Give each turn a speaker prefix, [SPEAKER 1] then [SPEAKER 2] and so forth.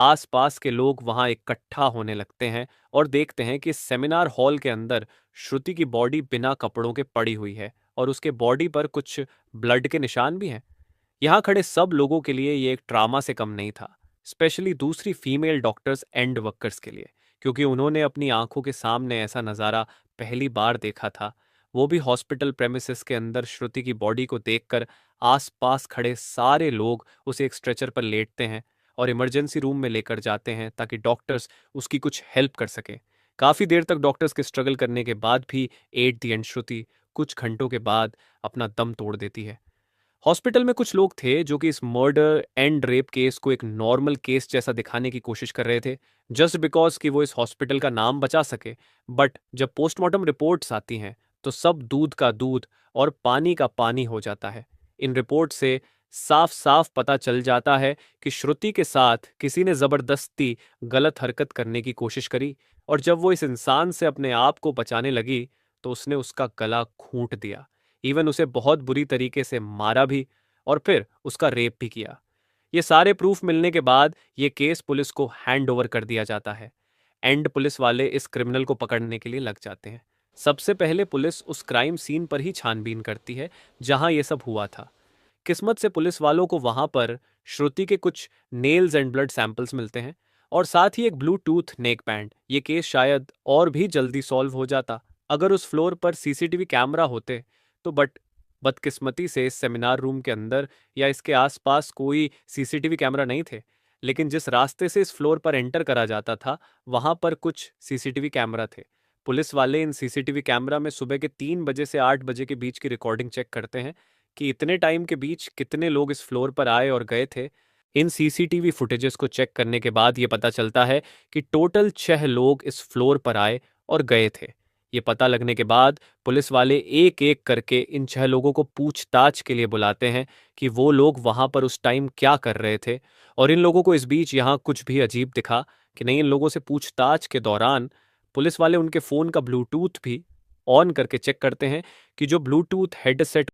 [SPEAKER 1] आसपास के लोग वहां इकट्ठा होने लगते हैं और देखते हैं कि सेमिनार हॉल के अंदर श्रुति की बॉडी बिना कपड़ों के पड़ी हुई है और उसके बॉडी पर कुछ ब्लड के निशान भी हैं। यहाँ खड़े सब लोगों के लिए ये एक ड्रामा से कम नहीं था, स्पेशली दूसरी फीमेल डॉक्टर्स एंड वर्कर्स के लिए, क्योंकि उन्होंने अपनी आंखों के सामने ऐसा नज़ारा पहली बार देखा था। वो भी हॉस्पिटल प्रेमिसेस के अंदर श्रुति की बॉडी को देखकर आसपास खड़े सारे लोग उसे एक स्ट्रेचर पर लेटते हैं और इमरजेंसी रूम में लेकर जाते हैं ताकि डॉक्टर्स उसकी कुछ हेल्प कर सकें। काफ़ी देर तक डॉक्टर्स के स्ट्रगल करने के बाद भी एट दी एंड श्रुति कुछ घंटों के बाद अपना दम तोड़ देती है। हॉस्पिटल में कुछ लोग थे जो कि इस मर्डर एंड रेप केस को एक नॉर्मल केस जैसा दिखाने की कोशिश कर रहे थे, जस्ट बिकॉज कि वो इस हॉस्पिटल का नाम बचा सके। बट जब पोस्टमार्टम रिपोर्ट्स आती हैं तो सब दूध का दूध और पानी का पानी हो जाता है। इन रिपोर्ट से साफ साफ पता चल जाता है कि श्रुति के साथ किसी ने जबरदस्ती गलत हरकत करने की कोशिश करी, और जब वो इस इंसान से अपने आप को बचाने लगी तो उसने उसका गला घूंट दिया, इवन उसे बहुत बुरी तरीके से मारा भी और फिर उसका रेप भी किया। ये सारे प्रूफ मिलने के बाद ये केस पुलिस को हैंड ओवर कर दिया जाता है एंड पुलिस वाले इस क्रिमिनल को पकड़ने के लिए लग जाते हैं। सबसे पहले पुलिस उस क्राइम सीन पर ही छानबीन करती है जहां ये सब हुआ था। किस्मत से पुलिस वालों को वहां पर श्रुति के कुछ नेल्स एंड ब्लड सैंपल्स मिलते हैं और साथ ही एक ब्लूटूथ नेक बैंड। ये केस शायद और भी जल्दी सॉल्व हो जाता अगर उस फ्लोर पर सीसीटीवी कैमरा होते तो। बट बदकिस्मती से इस सेमिनार रूम के अंदर या इसके आसपास कोई सीसीटीवी कैमरा नहीं थे। लेकिन जिस रास्ते से इस फ्लोर पर एंटर करा जाता था वहां पर कुछ सीसीटीवी कैमरा थे। पुलिस वाले इन सीसीटीवी कैमरा में सुबह के 3 बजे से 8 बजे के बीच की रिकॉर्डिंग चेक करते हैं कि इतने टाइम के बीच कितने लोग इस फ्लोर पर आए और गए थे। इन सीसीटीवी फुटेजेस को चेक करने के बाद ये पता चलता है कि टोटल 6 लोग इस फ्लोर पर आए और गए थे। ये पता लगने के बाद पुलिस वाले एक एक करके इन 6 लोगों को पूछताछ के लिए बुलाते हैं कि वो लोग वहां पर उस टाइम क्या कर रहे थे। और इन लोगों को इस बीच यहाँ कुछ भी अजीब दिखा कि नहीं। इन लोगों से पूछताछ के दौरान पुलिस वाले उनके फ़ोन का ब्लूटूथ भी ऑन करके चेक करते हैं कि जो ब्लूटूथ हेडसेट